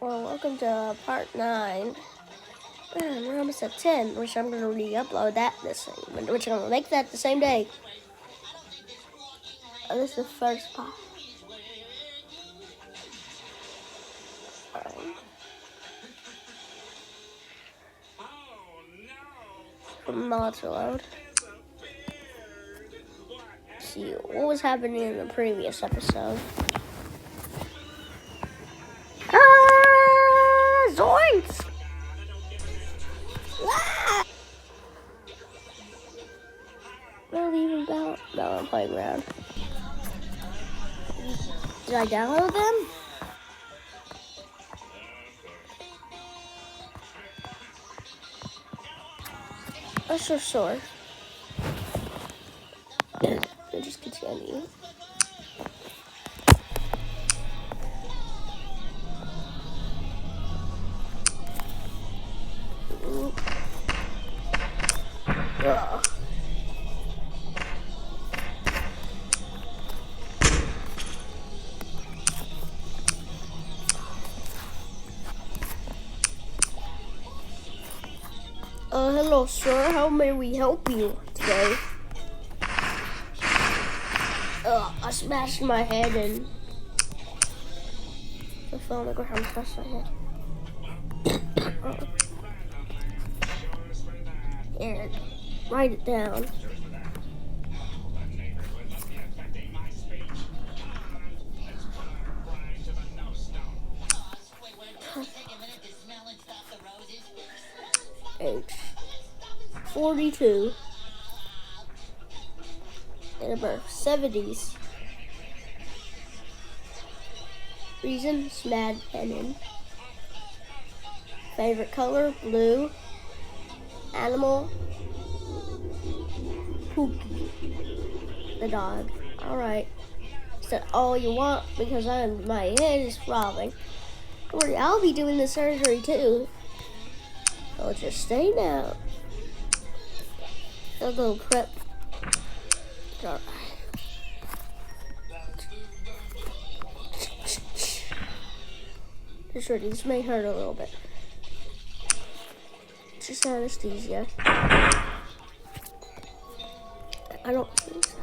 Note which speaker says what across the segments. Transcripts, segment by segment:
Speaker 1: Well, welcome to part 9. Man, we're almost at 10, which I'm going to re-upload that which I'm going to make that the same day. This is the first part. Not to load. Let's see what was happening in the previous episode. Zoinks! Not even about. No, I'm playing around. Did I download them? Let's sure. We'll just continue. Ugh. Hello, sir. How may we help you today? I smashed my head and I fell on the ground, smashed my head. Here, write it down. Age 42. Date of birth 70s. Reason, Smad Pennon. Favorite color, blue. Animal, Pookie, the dog. Alright. Is that all you want? Because my head is throbbing. Don't worry, I'll be doing the surgery too. So just stay now. A little prep. Alright. Sure, these may hurt a little bit. Just anesthesia. I don't think so.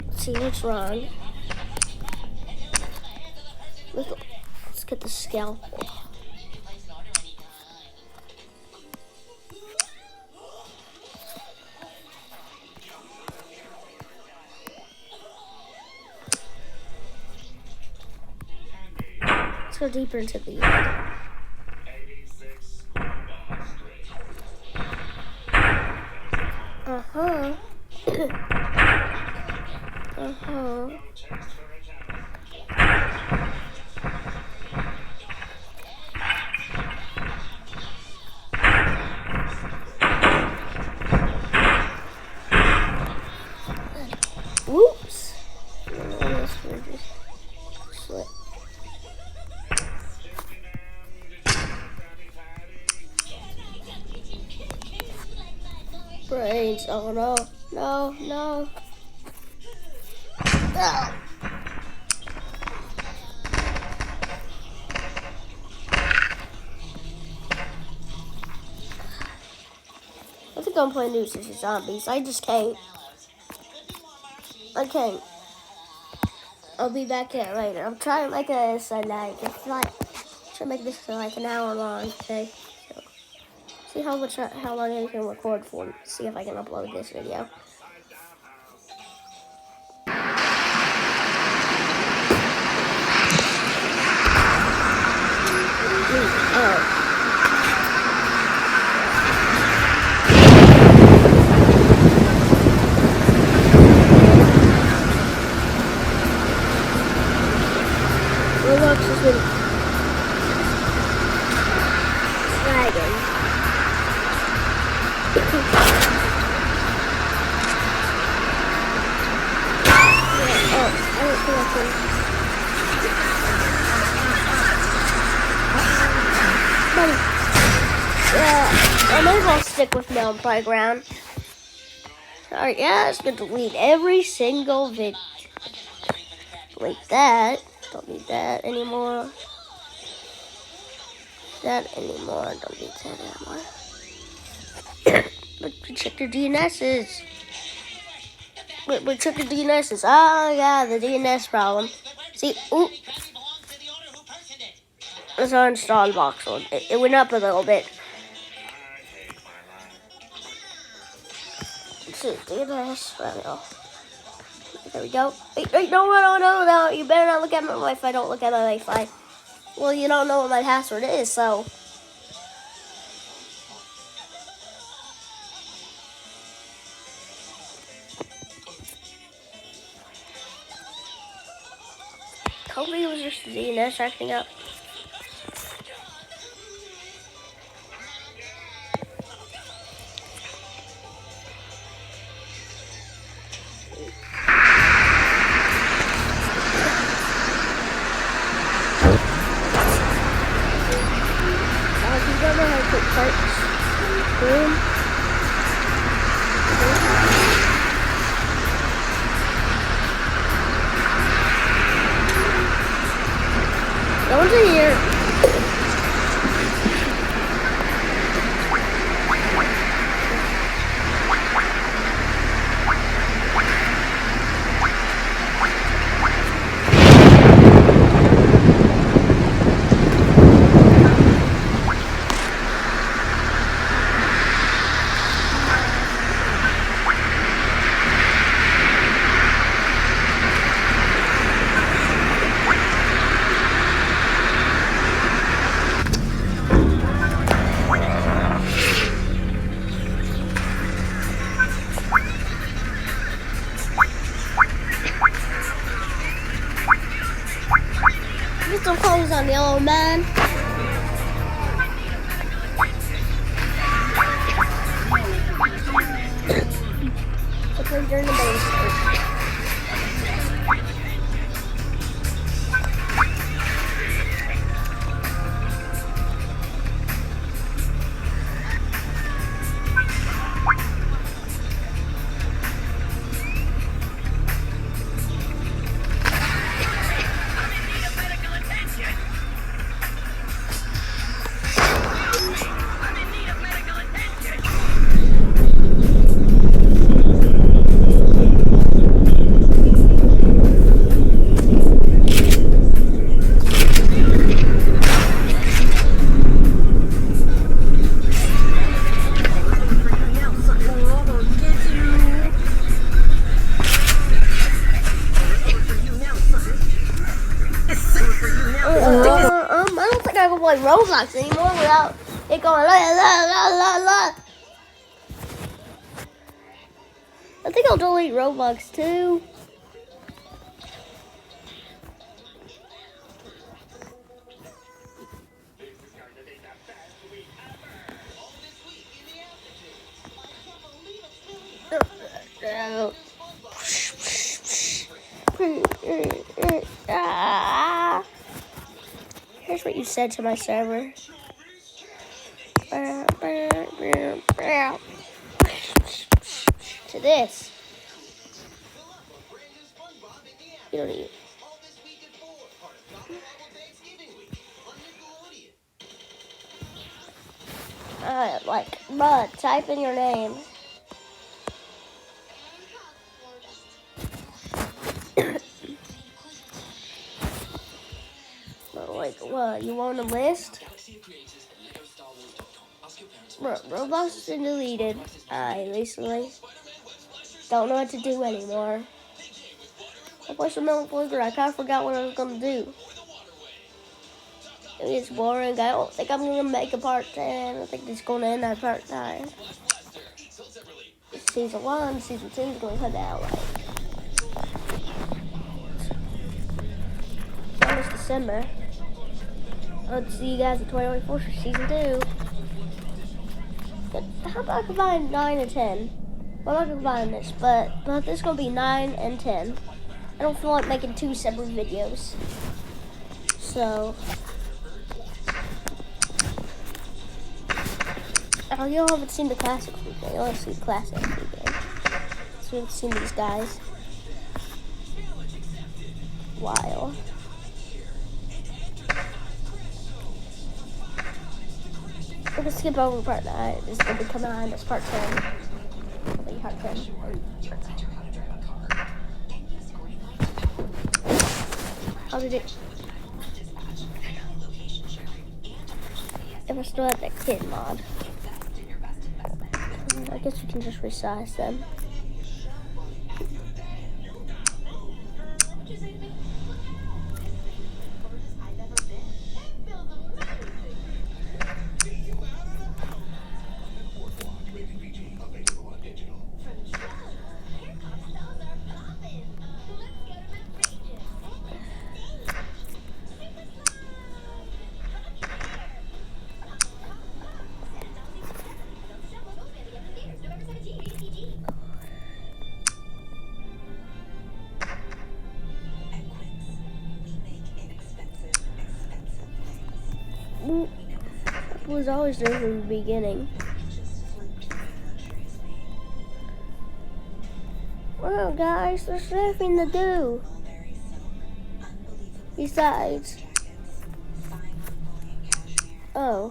Speaker 1: Let's see what's wrong. Let's get the scalpel. Let's go deeper into the Whoops. Slip. Brains. Oh no. No. Ah. I think I'm playing New City Zombies. I just can't. I can't. I'll be back here later. I'm trying to make this try to make this like an hour long. Okay. So, see how long I can record for. See if I can upload this video. Roblox has been dragging. I don't think I can. I might as well stick with Melon Playground. Alright, yeah, it's gonna delete every single video. Delete that. Don't need that anymore. That anymore. Don't need that anymore. But check your DNSs. But check your DNSs. Oh yeah, the DNS problem. See, ooh. Let's uninstall the box one. It went up a little bit. Let's see, DNS. There we go. Wait, no. You better not look at my Wi-Fi. Don't look at my Wi-Fi. Well, you don't know what my password is, so. Hopefully it was just the DNS acting up. Go into here. Some calls on yellow man. So please during the base. I don't think I can play Roblox anymore without it going la la la la la. I think I'll delete Roblox too. Here's what you said to my server. To this. You don't need. Bruh, type in your name. Like, what? You want a list? Roblox has been deleted. I recently don't know what to do anymore. I played some Milk Flicker. I kind of forgot what I was going to do. Maybe it's boring. I don't think I'm going to make a part 10. I think it's going to end at part 9. Season 1, Season 2 is going to come out like almost December. I'll see you guys in 2024 for Season 2. But how about I combine 9 and 10? Well, I'm not combining this, but this is going to be 9 and 10. I don't feel like making 2 separate videos. So, oh, you haven't seen the classic video. You only see the classic video. So we've seen these guys. While. We're gonna skip over part 9. This is gonna be coming on as part 10. Part 10. How did it? If I still have that kid mod, I guess we can just resize them. It was always there from the beginning. Well, guys, there's nothing to do. Besides, I'm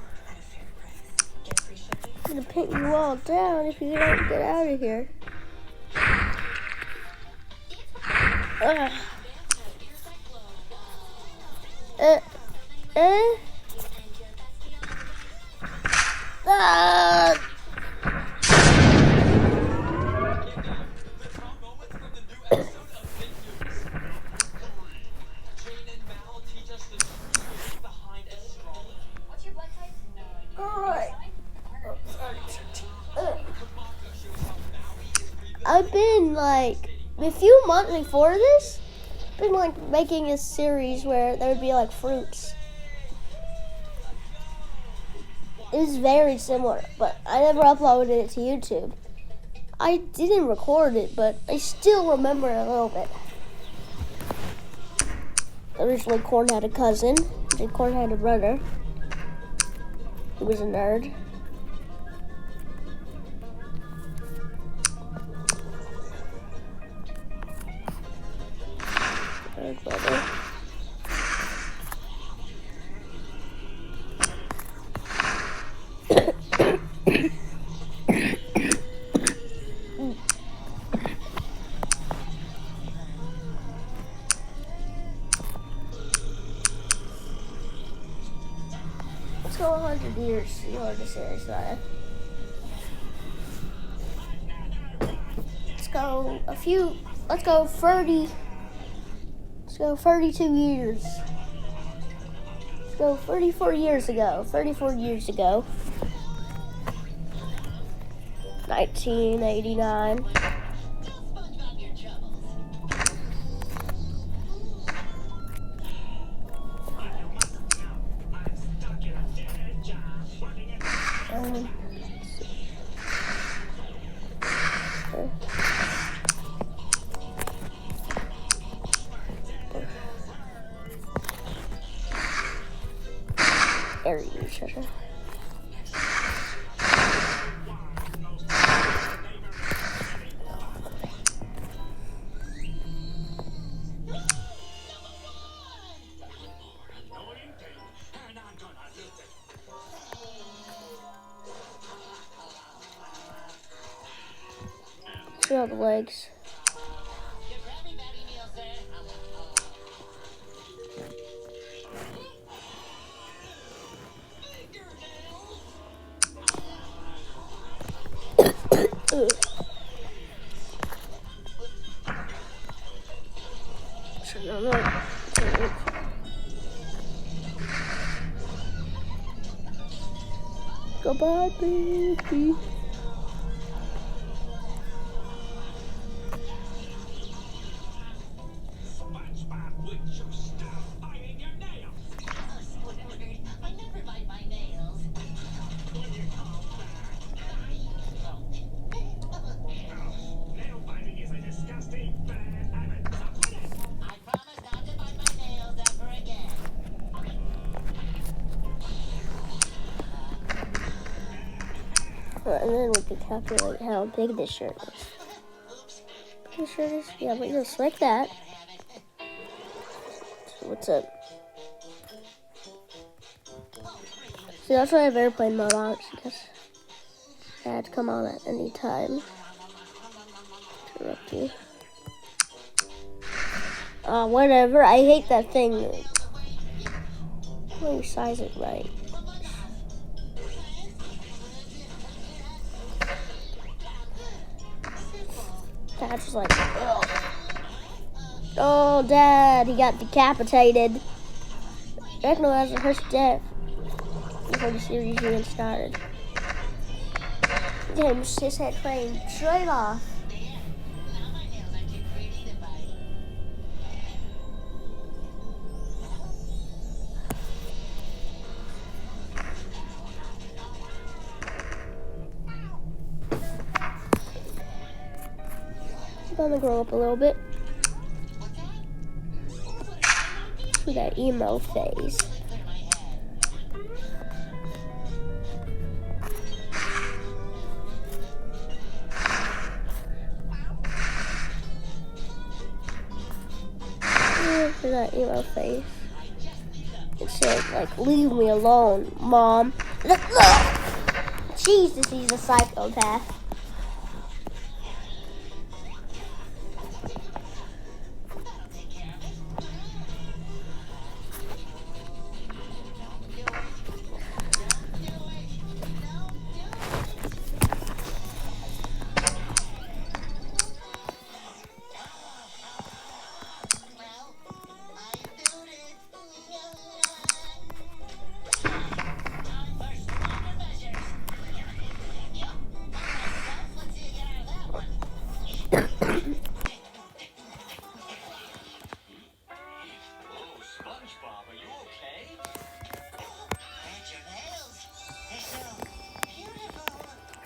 Speaker 1: gonna pin you all down if you don't get out of here. Ugh. I've been like a few months before this, been like making a series where there would be like fruits. It was very similar, but I never uploaded it to YouTube. I didn't record it, but I still remember it a little bit. Originally, Corn had a cousin, and Corn had a brother. He was a nerd. Brother. Let's go 100 years. See what the series got. Let's go 30. Let's go 32 years. Let's go 34 years ago. 34 years ago. 1989. See all the legs. Goodbye, baby. And then we can calculate how big this shirt is. You sure this? Yeah, but just like that. So what's up? See, that's why I have airplane mode on, because I had to come on at any time. Interrupt you. Whatever. I hate that thing. Let me size it right. Dad's just like, ugh. Oh, Dad, he got decapitated. Techno has a first death before the series even started. James, his head trained straight off. I'm gonna grow up a little bit. To that emo phase. To that emo phase. It said, like, leave me alone, Mom. Jesus, he's a psychopath.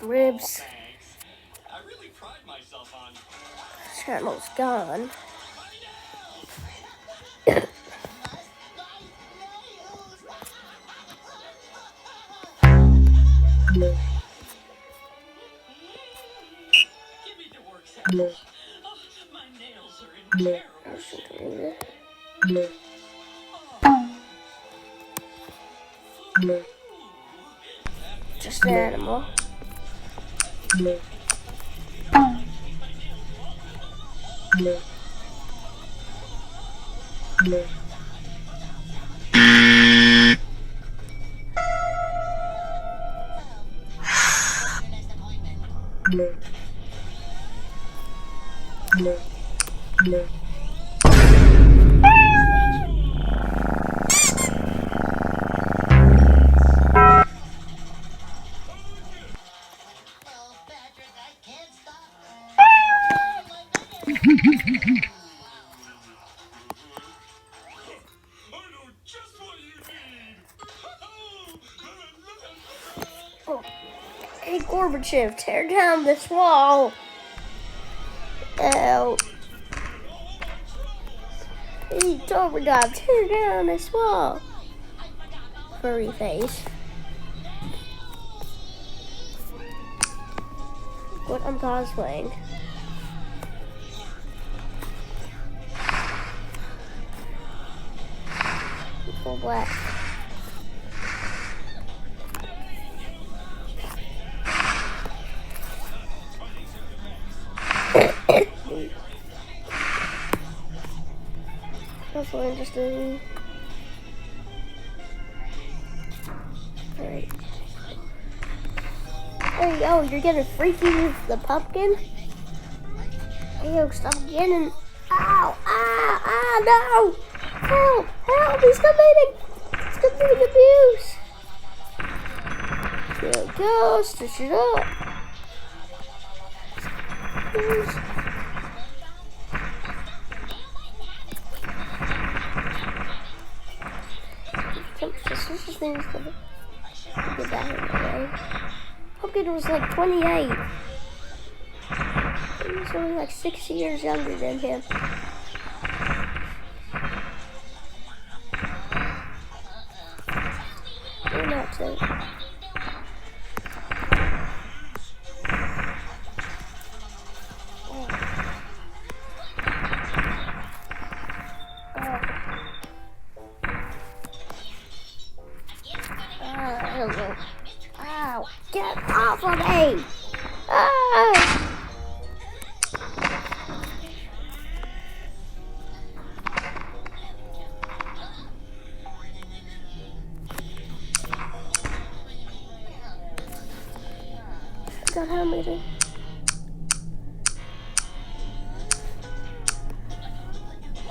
Speaker 1: Ribs.
Speaker 2: I really pride myself on.
Speaker 1: Channel's gone.
Speaker 2: Give me the work sample. Oh, my nails are in terrible shape.
Speaker 1: Just an animal. Oh. Hey, Gorbachev, tear down this wall. Ow. Hey, Gorbachev, tear down this wall. Furry face. What I'm cosplaying. Full black. That's so interesting. Alright. Hey, yo, you're getting freaky with the pumpkin? Hey, yo, stop getting. Ow! No! Help! Help! He's committing abuse! There we go, stitch it up. Suspicious things to get that in the way. Pumpkin was like 28. He was only like 6 years younger than him. Or not so. God, how many?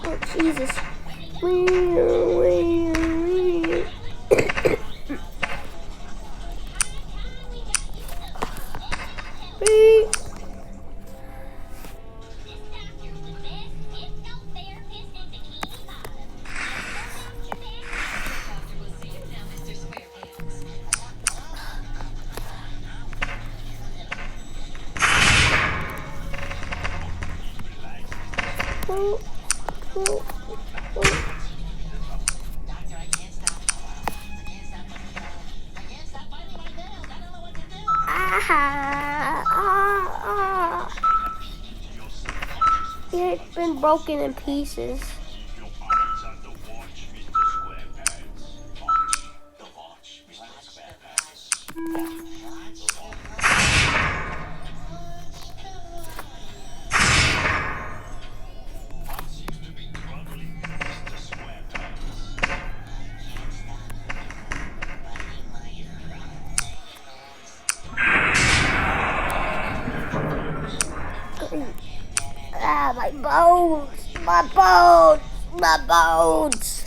Speaker 1: Oh, Jesus. It's been broken in pieces. Ah, my bones! My bones! My bones!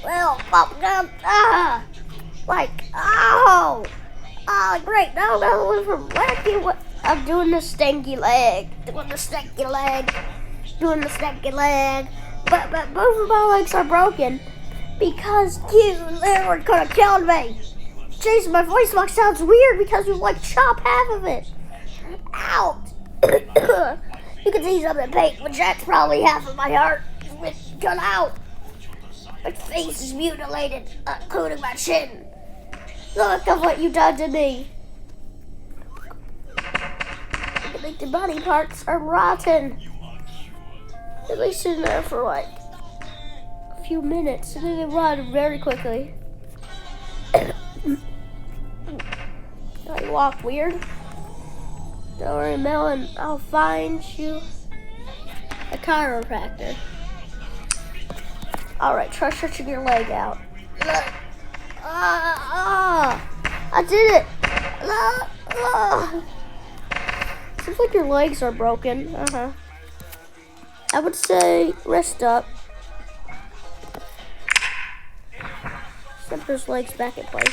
Speaker 1: Well, like, oh! Oh, great! No, from wacky. What? I'm doing the stinky leg. Doing the stinky leg. Doing the stinky leg. But both of my legs are broken because you literally could have killed me. Jeez, my voice box sounds weird because you like chop half of it. Out! You can see something pink, but that's probably half of my heart. It's cut out. My face is mutilated, including my chin. Look at what you done to me. I think the body parts are rotten. At least in there for like a few minutes, and then they rot very quickly. I walk weird. Don't worry, Melon. I'll find you a chiropractor. Alright, try stretching your leg out. I did it! Seems like your legs are broken. I would say rest up. Set those legs back in place.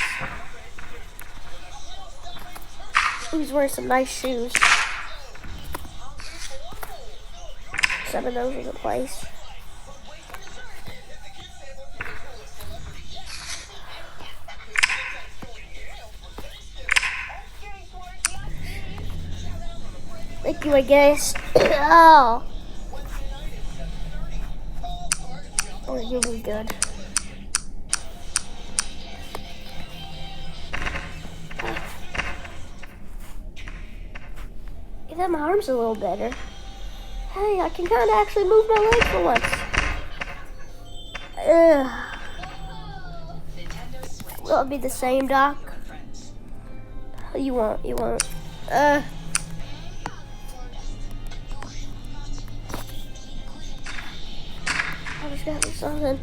Speaker 1: He's wearing some nice shoes. Some of those in place. Thank you, I guess. Oh, you'll be good. Give that my arms a little better. Hey, I can kind of actually move my leg for once. Will it be the same, Doc? You won't. I just got me something.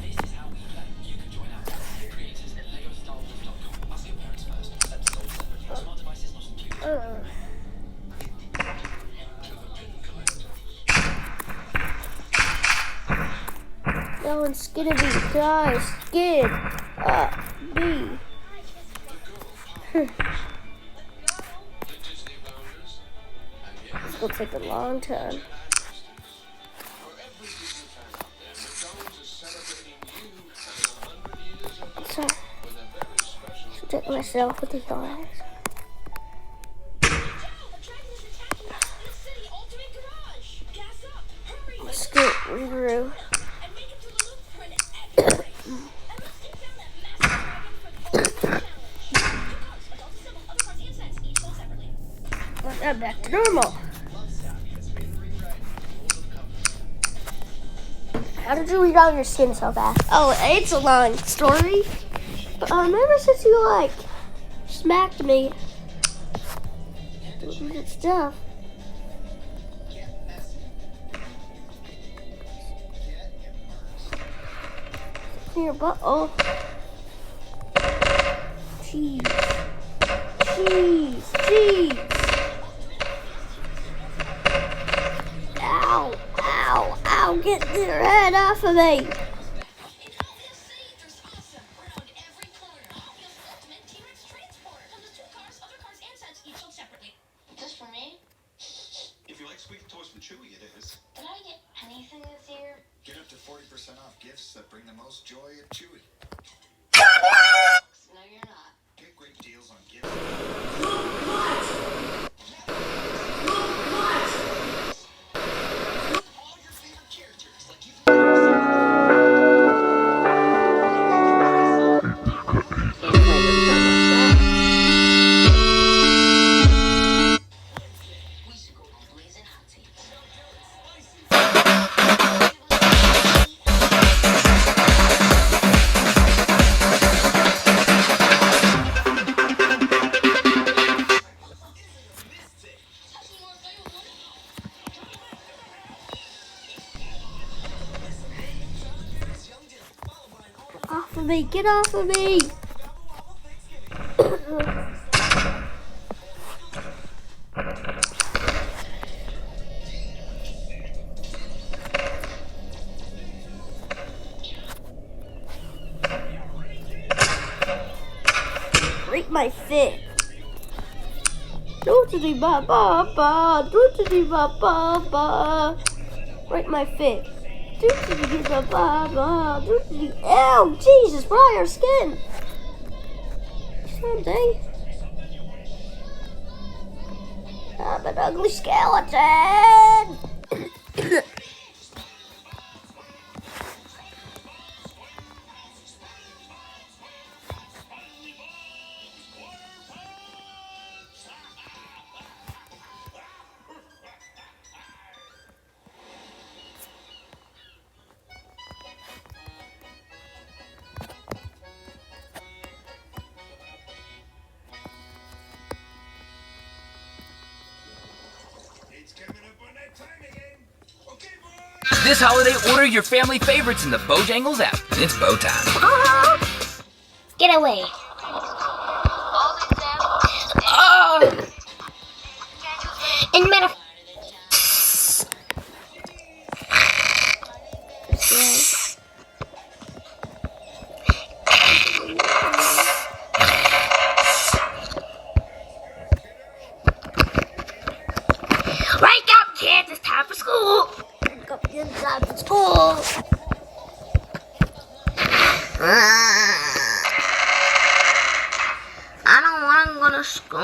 Speaker 1: No one's skinny guys. Skid. B. This will take a long time. Sorry. Protect myself with these eyes. Scoot, regrew. I'm back to normal. How did you read your skin so fast? Oh, it's a long story. But ever since you smacked me with that stuff. Your butt. Oh. Jeez. Jeez. Ow, get their head off of me.
Speaker 2: Just for me?
Speaker 3: If you like squeaky toys from Chewy, it is.
Speaker 2: Did I get anything this year?
Speaker 3: Get up to 40% off gifts that bring the most joy at Chewy.
Speaker 2: No, you're not.
Speaker 3: Get great deals on gifts. All your favorite characters, like you.
Speaker 2: We should go on blazing hot tea.
Speaker 1: Off of me, get off of me. Break my fit. Do-to-dee ba ba ba, do-to-dee ba ba ba. Break my fit. Do-to-dee ba ba ba, do-to-dee. Ew, Jesus, fry our skin. Something. I'm an ugly skeleton.
Speaker 3: It's coming up on that time again. Okay, boys.
Speaker 4: This holiday, order your family favorites in the Bojangles app. It's bow time.
Speaker 1: Get away. In matter.
Speaker 4: Wake up, kids! It's time for school.
Speaker 1: Wake up, get inside the school.
Speaker 4: I don't want to go to school.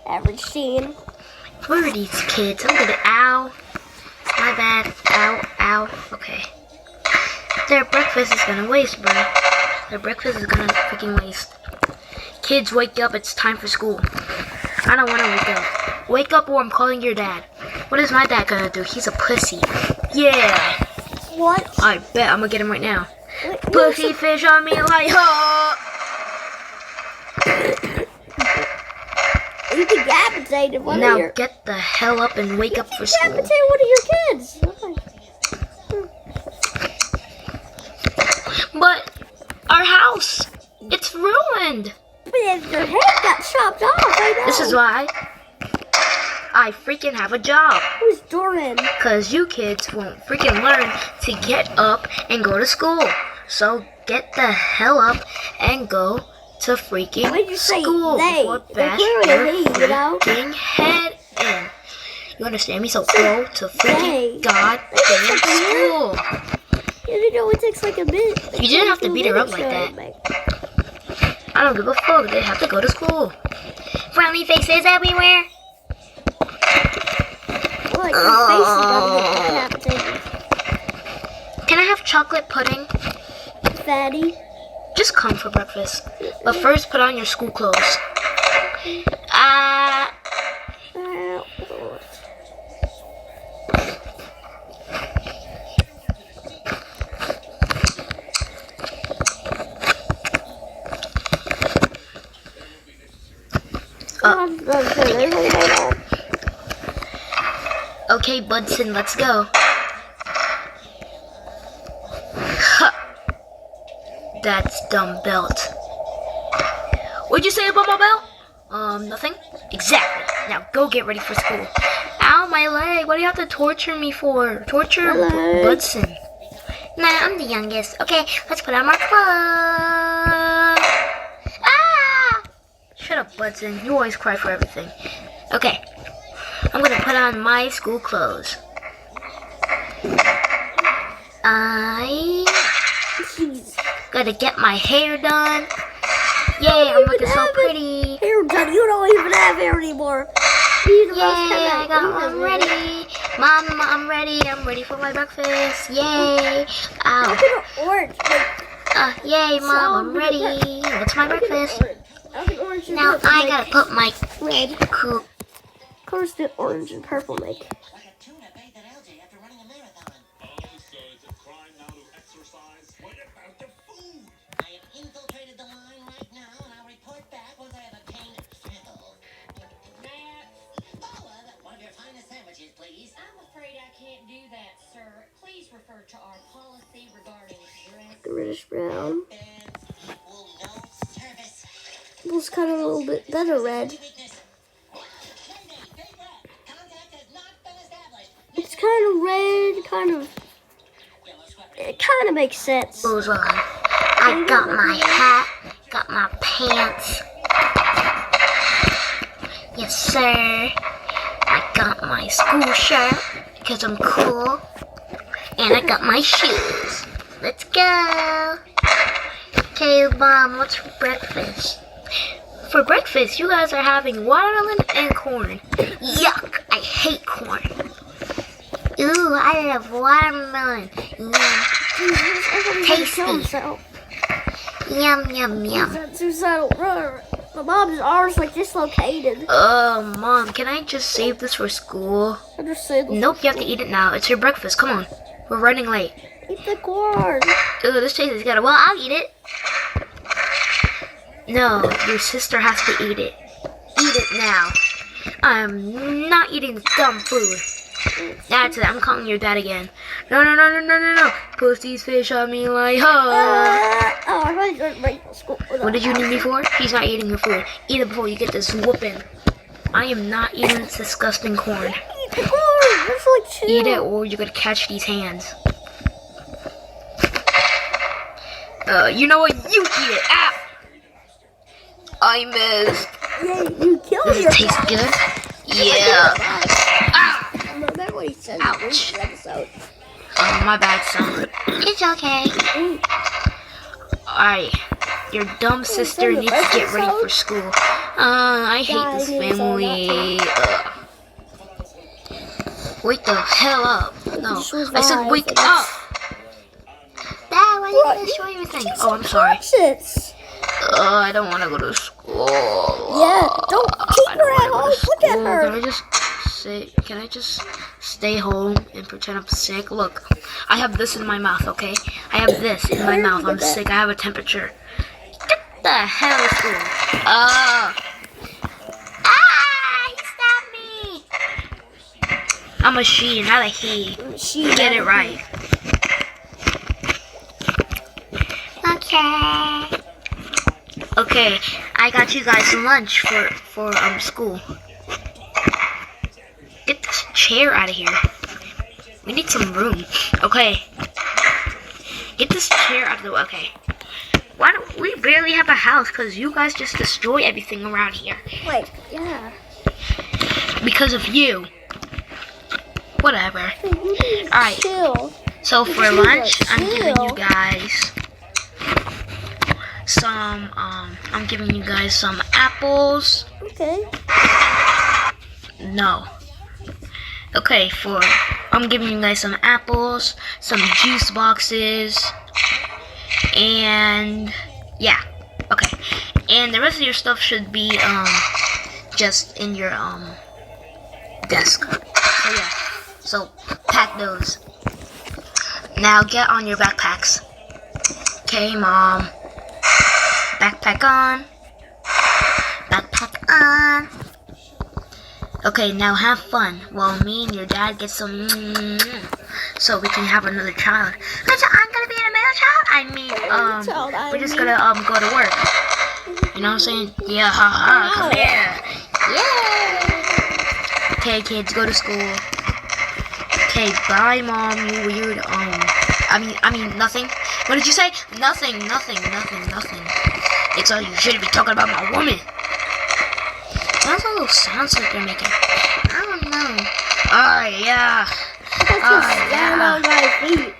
Speaker 1: Average scene.
Speaker 4: Where are these kids? I'm gonna. Ow. My bad. Ow. Okay. Their breakfast is gonna waste, bro. Their breakfast is gonna freaking waste. Kids, wake up. It's time for school. I don't want to wake up. Wake up or I'm calling your dad. What is my dad gonna do? He's a pussy. Yeah.
Speaker 1: What?
Speaker 4: I bet I'm gonna get him right now.
Speaker 1: Wait,
Speaker 4: Pussy fish on me like, oh.
Speaker 1: You decapitated one
Speaker 4: Now
Speaker 1: of your.
Speaker 4: get the hell up and wake up for school.
Speaker 1: Decapitated one of your kids.
Speaker 4: But our house, it's ruined.
Speaker 1: But if your head got chopped off, I know.
Speaker 4: This is why I freaking have a job.
Speaker 1: Who's Doran?
Speaker 4: Cause you kids won't freaking learn to get up and go to school. So get the hell up and go to freaking
Speaker 1: Why'd you say
Speaker 4: school.
Speaker 1: they?
Speaker 4: Before
Speaker 1: They're
Speaker 4: bash
Speaker 1: clearly
Speaker 4: your
Speaker 1: he, you know?
Speaker 4: freaking head in. You understand me? So go to
Speaker 1: They.
Speaker 4: freaking goddamn school.
Speaker 1: You know it takes like a minute.
Speaker 4: You didn't have to beat her up like that. I don't give a fuck. They have to go to school. Frowny faces everywhere.
Speaker 1: Like your face is about to get decapitated.
Speaker 4: Can I have chocolate pudding?
Speaker 1: Fatty.
Speaker 4: Just come for breakfast. But first, put on your school clothes. Okay, Budson, let's go. That's dumb belt. What'd you say about my belt? Nothing? Exactly. Now go get ready for school. Ow, my leg. What do you have to torture me for? Torture Budson. Nah, I'm the youngest. Okay, let's put on our clothes. Ah! Shut up, Budson. You always cry for everything. Okay, I'm gonna put on my school clothes. I gotta get my hair done. Yay, I'm looking so pretty.
Speaker 1: Hair done. You don't even have hair anymore.
Speaker 4: Yay, I got one ready. Mom, I'm ready. I'm ready for my breakfast. Yay. Ow.
Speaker 1: Look at the orange.
Speaker 4: Yay, Mom, I'm ready. What's my breakfast? Now I gotta put my
Speaker 1: red.
Speaker 4: cool.
Speaker 1: Of course, the orange and purple make.
Speaker 3: Like a tuna bathed in algae after running a marathon.
Speaker 2: Oh, so it's a crime now to exercise?
Speaker 3: What about the food?
Speaker 5: I have infiltrated the line right now, and I'll report back once I have obtained sample. Paula, one of your finest sandwiches, please.
Speaker 6: I'm afraid I can't do that, sir. Please refer to our policy regarding dress.
Speaker 1: The reddish brown.
Speaker 5: Bands equal no service.
Speaker 1: Looks kind of a little bit better red.
Speaker 5: Weakness. Mayday, big red. Contact has not been established.
Speaker 1: It's kind of red, kind of.
Speaker 5: Yellow sweater.
Speaker 1: It kind of makes sense.
Speaker 4: Clothes on. I got my hat. Got my pants. Yes, sir. I got my school shirt because I'm cool. And I got my shoes. Let's go. Okay, Mom, what's for breakfast? For breakfast, you guys are having watermelon and corn. Yuck, I hate corn. Ooh, I love watermelon. Yum. Tasty. Yum, yum, yum.
Speaker 1: That's suicidal. My mom's arms like dislocated.
Speaker 4: Mom, can I just save this for school?
Speaker 1: I just said,
Speaker 4: Nope, you have to eat it now. It's your breakfast. Come on. We're running late.
Speaker 1: eat the corn.
Speaker 4: Ooh, this tastes good. Well, I'll eat it. No, your sister has to eat it. Eat it now. I'm not eating dumb food. That's it. I'm calling your dad again. No. Pussies fish on me like, huh?
Speaker 1: I thought you were ready for school.
Speaker 4: What did you need me for? He's not eating your food. Eat it before you get this whooping. I am not eating this disgusting corn.
Speaker 1: Eat the corn. That's like chill.
Speaker 4: Eat it or you're gonna catch these hands. You know what? You eat it. Ah! I missed.
Speaker 1: Yeah, you killed
Speaker 4: Does
Speaker 1: your
Speaker 4: it taste
Speaker 1: dad.
Speaker 4: good? Yeah. Ah!
Speaker 1: Remember what he said in
Speaker 4: Ouch.
Speaker 1: the first episode.
Speaker 4: Oh, my bad, son. It's okay. Alright. Your dumb sister needs to get ready for school. I hate this family. Wake the hell up. No. I said wake up. Dad, why did you destroy everything? Oh, I'm sorry. I don't want to go to school.
Speaker 1: Yeah, don't keep her at home. Look at her.
Speaker 4: Can I just stay home and pretend I'm sick? Look, I have this in my mouth, okay? I have this in my mouth. I'm sick. I have a temperature. Get the hell out of school. He stabbed me. I'm a she, not a he. Get it right. Okay, I got you guys some lunch for school. Get this chair out of here. We need some room. Okay. Get this chair out of the way. Okay. Why don't we barely have a house? Because you guys just destroy everything around here.
Speaker 1: Wait, yeah.
Speaker 4: Because of you. Whatever. Alright.
Speaker 1: Chill.
Speaker 4: So for lunch, I'm giving you guys some, some apples.
Speaker 1: Okay.
Speaker 4: No. Okay, I'm giving you guys some apples, some juice boxes, and yeah. Okay. And the rest of your stuff should be just in your desk. So yeah. So pack those. Now get on your backpacks. Okay, Mom. Backpack on. Backpack on. Okay, now have fun while me and your dad get some so we can have another child. I'm gonna be another child? We're just gonna go to work. You know what I'm saying? Yeah, haha, come here. Okay, kids, go to school. Okay, bye, Mom, you weird, I mean, nothing. What did you say? Nothing. It's all you shouldn't be talking about my woman. What's all those sounds that they're making? I don't know. Yeah.
Speaker 1: Stand on my feet.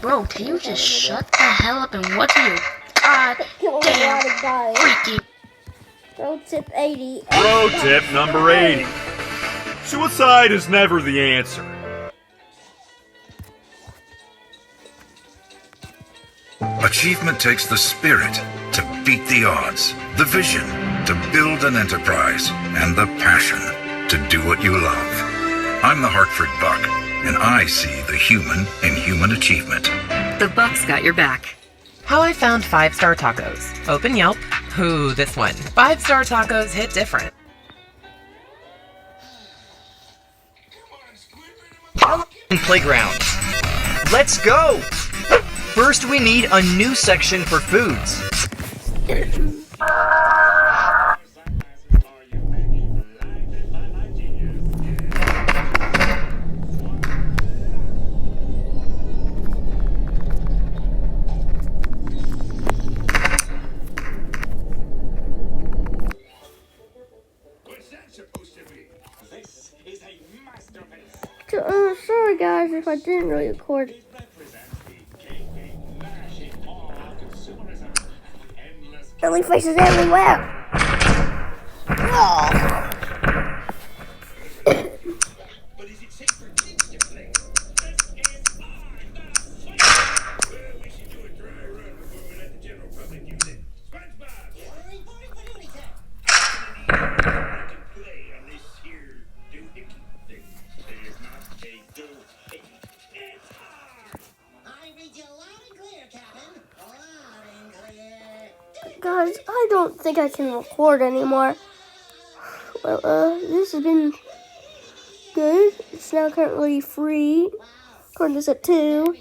Speaker 4: Bro, can you just shut the hell up and what are you? Damn freaking.
Speaker 1: Pro tip 80.
Speaker 7: Pro tip number 80. Suicide is never the answer.
Speaker 3: Achievement takes the spirit to beat the odds, the vision to build an enterprise, and the passion to do what you love. I'm the Hartford Buck, and I see the human in human achievement.
Speaker 8: The Buck's got your back. How I found 5-star tacos. Open Yelp. Ooh, this one. 5-star tacos hit different.
Speaker 9: Playground. Let's go! First, we need a new section for foods.
Speaker 3: What's that supposed to be?
Speaker 2: This is a masterpiece.
Speaker 1: Sorry guys if I didn't really record.
Speaker 2: It represents the gaping, gnashing maw of consumerism. Endless
Speaker 1: Silly faces everywhere. Oh.
Speaker 3: But is it safe for kids to play? This is well, we should do a dry run before we let the general public use it. SpongeBob!
Speaker 5: Reporting for duty, sir.
Speaker 3: I can play on this here doohickey thing. It is not a doohickey. It's hard!
Speaker 5: I read you loud and clear, Captain. Loud and clear.
Speaker 1: Guys, I don't think I can record anymore. Well, this has been good. It's now currently free. Recording this at 2.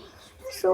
Speaker 1: So,